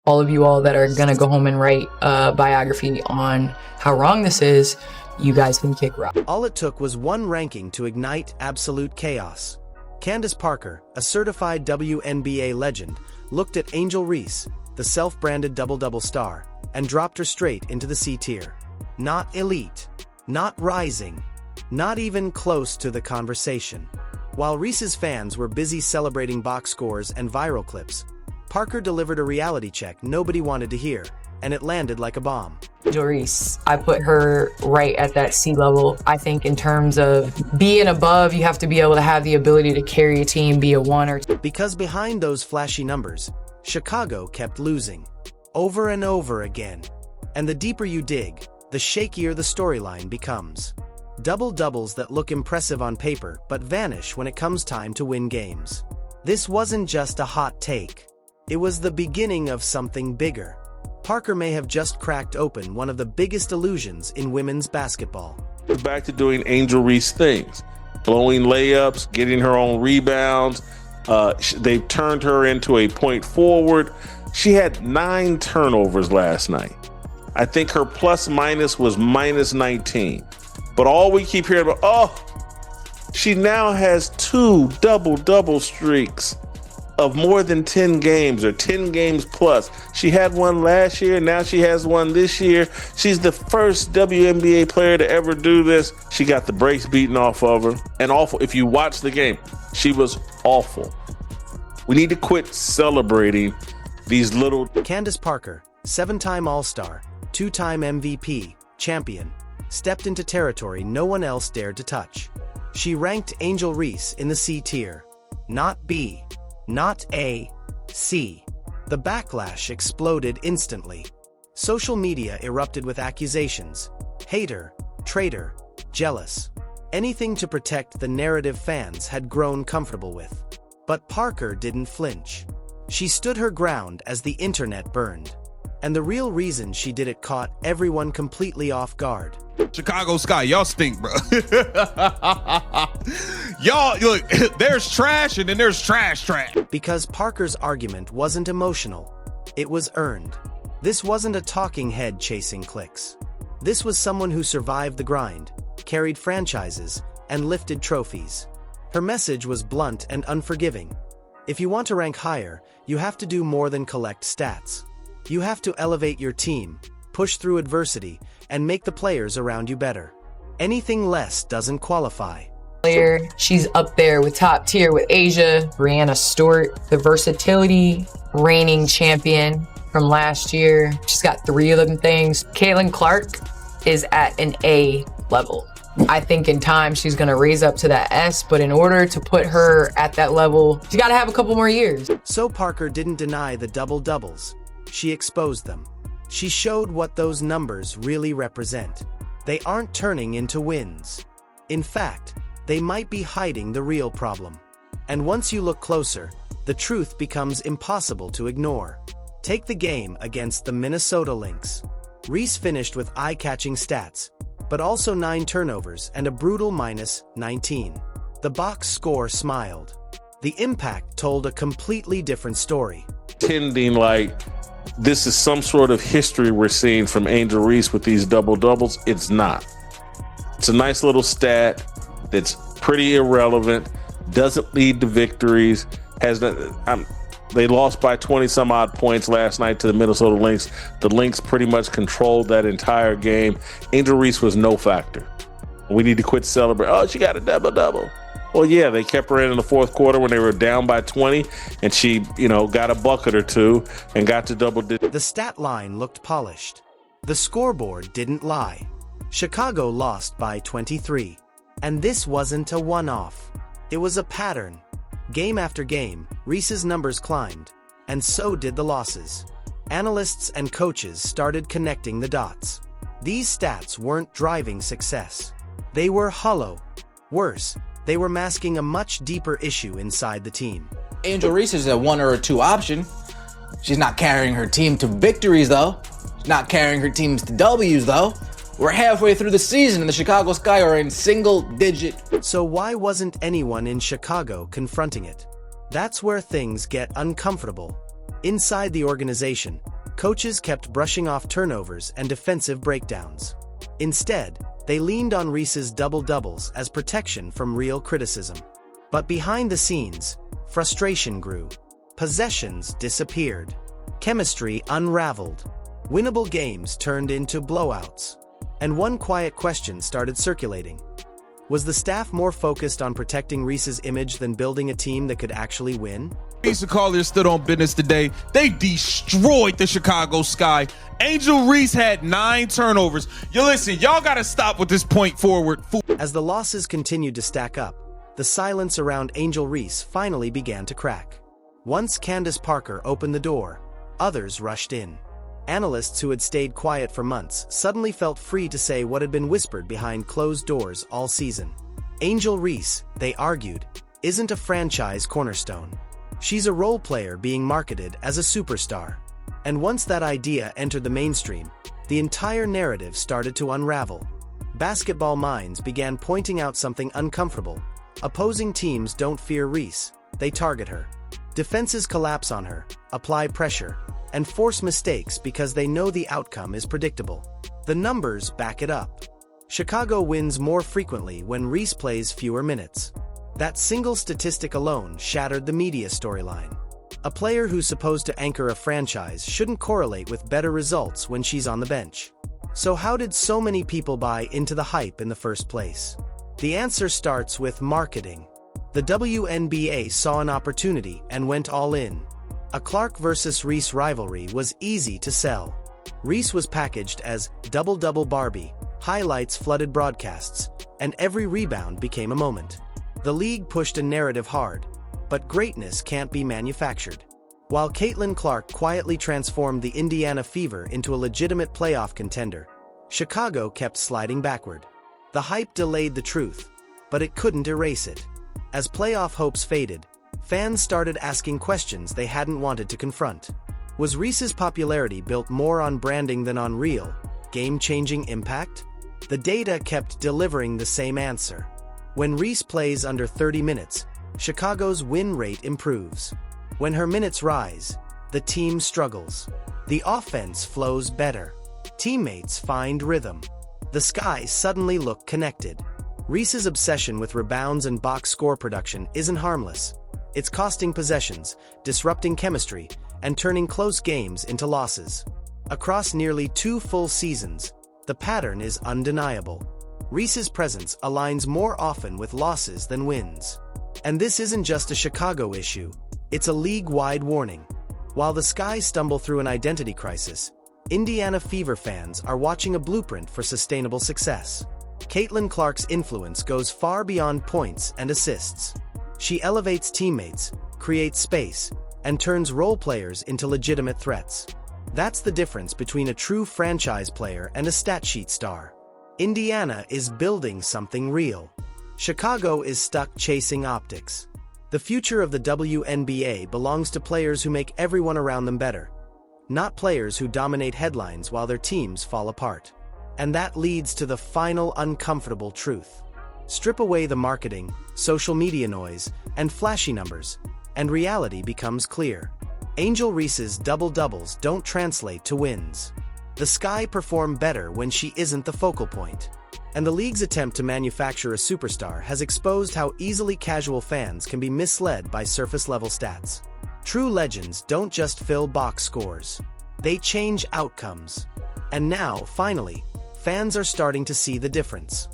all of you all that are gonna go home and write a biography on how wrong this is, you guys can kick rock. All it took was one ranking to ignite absolute chaos. Candace Parker, a certified WNBA legend, looked at Angel Reese, the self-branded double-double star, and dropped her straight into the C tier. Not elite, not rising, not even close to the conversation. While Reese's fans were busy celebrating box scores and viral clips, Parker delivered a reality check nobody wanted to hear, and it landed like a bomb. Angel Reese, I put her right at that C level. I think in terms of being above, you have to be able to have the ability to carry a team, be a one or two. Because behind those flashy numbers, Chicago kept losing, over and over again. And the deeper you dig, the shakier the storyline becomes. Double-doubles that look impressive on paper but vanish when it comes time to win games. This wasn't just a hot take. It was the beginning of something bigger. Parker may have just cracked open one of the biggest illusions in women's basketball. Back to doing Angel Reese things, blowing layups, getting her own rebounds. They've turned her into a point forward. She had 9 turnovers last night. I think her plus minus was minus 19. But all we keep hearing about, she now has 2 double-double streaks of more than 10 games or 10 games plus. She had one last year, now she has one this year. She's the first WNBA player to ever do this. She got the brakes beaten off of her. And awful, if you watch the game, she was awful. We need to quit celebrating these little... Candace Parker, 7-time All-Star, 2-time MVP, champion, stepped into territory no one else dared to touch. She ranked Angel Reese in the C tier, not B. Not A, C. The backlash exploded instantly. Social media erupted with accusations. Hater, traitor, jealous. Anything to protect the narrative fans had grown comfortable with. But Parker didn't flinch. She stood her ground as the internet burned. And the real reason she did it caught everyone completely off guard. Chicago Sky, y'all stink, bro. Y'all, look, there's trash and then there's trash. Because Parker's argument wasn't emotional. It was earned. This wasn't a talking head chasing clicks. This was someone who survived the grind, carried franchises, and lifted trophies. Her message was blunt and unforgiving. If you want to rank higher, you have to do more than collect stats. You have to elevate your team, push through adversity, and make the players around you better. Anything less doesn't qualify. She's up there with top tier with Asia, Brianna Stewart, the versatility reigning champion from last year. She's got 3 of them things. Caitlin Clark is at an A level. I think in time she's gonna raise up to that S, but in order to put her at that level, she's gotta have a couple more years. So Parker didn't deny the double-doubles. She exposed them. She showed what those numbers really represent. They aren't turning into wins. In fact, they might be hiding the real problem. And once you look closer, the truth becomes impossible to ignore. Take the game against the Minnesota Lynx. Reese finished with eye-catching stats, but also 9 turnovers and a brutal minus 19. The box score smiled. The impact told a completely different story. Tending like this is some sort of history we're seeing from Angel Reese with these double-doubles. It's not. It's a nice little stat that's pretty irrelevant, doesn't lead to victories, they lost by 20-some-odd points last night to the Minnesota Lynx. The Lynx pretty much controlled that entire game. Angel Reese was no factor. We need to quit celebrating. Oh, she got a double-double. Well, yeah, they kept her in the fourth quarter when they were down by 20, and she, got a bucket or 2 and got to double digits. The stat line looked polished. The scoreboard didn't lie. Chicago lost by 23. And this wasn't a one-off. It was a pattern. Game after game, Reese's numbers climbed, and so did the losses. Analysts and coaches started connecting the dots. These stats weren't driving success. They were hollow. Worse, they were masking a much deeper issue inside the team. Angel Reese is a 1 or a 2 option. She's not carrying her team to victories, though. She's not carrying her teams to W's, though. We're halfway through the season and the Chicago Sky are in single digit. So why wasn't anyone in Chicago confronting it? That's where things get uncomfortable. Inside the organization, coaches kept brushing off turnovers and defensive breakdowns. Instead, they leaned on Reese's double-doubles as protection from real criticism. But behind the scenes, frustration grew. Possessions disappeared. Chemistry unraveled. Winnable games turned into blowouts. And one quiet question started circulating. Was the staff more focused on protecting Reese's image than building a team that could actually win? Reese and Collier stood on business today. They destroyed the Chicago Sky. Angel Reese had 9 turnovers. Listen, y'all got to stop with this point forward. As the losses continued to stack up, the silence around Angel Reese finally began to crack. Once Candace Parker opened the door, others rushed in. Analysts who had stayed quiet for months suddenly felt free to say what had been whispered behind closed doors all season. Angel Reese, they argued, isn't a franchise cornerstone. She's a role player being marketed as a superstar. And once that idea entered the mainstream, the entire narrative started to unravel. Basketball minds began pointing out something uncomfortable. Opposing teams don't fear Reese, they target her. Defenses collapse on her, apply pressure, and force mistakes because they know the outcome is predictable. The numbers back it up. Chicago wins more frequently when Reese plays fewer minutes. That single statistic alone shattered the media storyline. A player who's supposed to anchor a franchise shouldn't correlate with better results when she's on the bench. So how did so many people buy into the hype in the first place? The answer starts with marketing. The WNBA saw an opportunity and went all in. A Clark versus Reese rivalry was easy to sell. Reese was packaged as double-double Barbie, highlights flooded broadcasts, and every rebound became a moment. The league pushed a narrative hard, but greatness can't be manufactured. While Caitlin Clark quietly transformed the Indiana Fever into a legitimate playoff contender, Chicago kept sliding backward. The hype delayed the truth, but it couldn't erase it. As playoff hopes faded, fans started asking questions they hadn't wanted to confront. Was Reese's popularity built more on branding than on real, game-changing impact? The data kept delivering the same answer. When Reese plays under 30 minutes, Chicago's win rate improves. When her minutes rise, the team struggles. The offense flows better. Teammates find rhythm. The Sky suddenly look connected. Reese's obsession with rebounds and box score production isn't harmless. It's costing possessions, disrupting chemistry, and turning close games into losses. Across nearly 2 full seasons, the pattern is undeniable. Reese's presence aligns more often with losses than wins. And this isn't just a Chicago issue, it's a league-wide warning. While the Sky stumble through an identity crisis, Indiana Fever fans are watching a blueprint for sustainable success. Caitlin Clark's influence goes far beyond points and assists. She elevates teammates, creates space, and turns role players into legitimate threats. That's the difference between a true franchise player and a stat sheet star. Indiana is building something real. Chicago is stuck chasing optics. The future of the WNBA belongs to players who make everyone around them better, not players who dominate headlines while their teams fall apart. And that leads to the final uncomfortable truth. Strip away the marketing, social media noise, and flashy numbers, and reality becomes clear. Angel Reese's double-doubles don't translate to wins. The Sky perform better when she isn't the focal point. And the league's attempt to manufacture a superstar has exposed how easily casual fans can be misled by surface-level stats. True legends don't just fill box scores. They change outcomes. And now, finally, fans are starting to see the difference.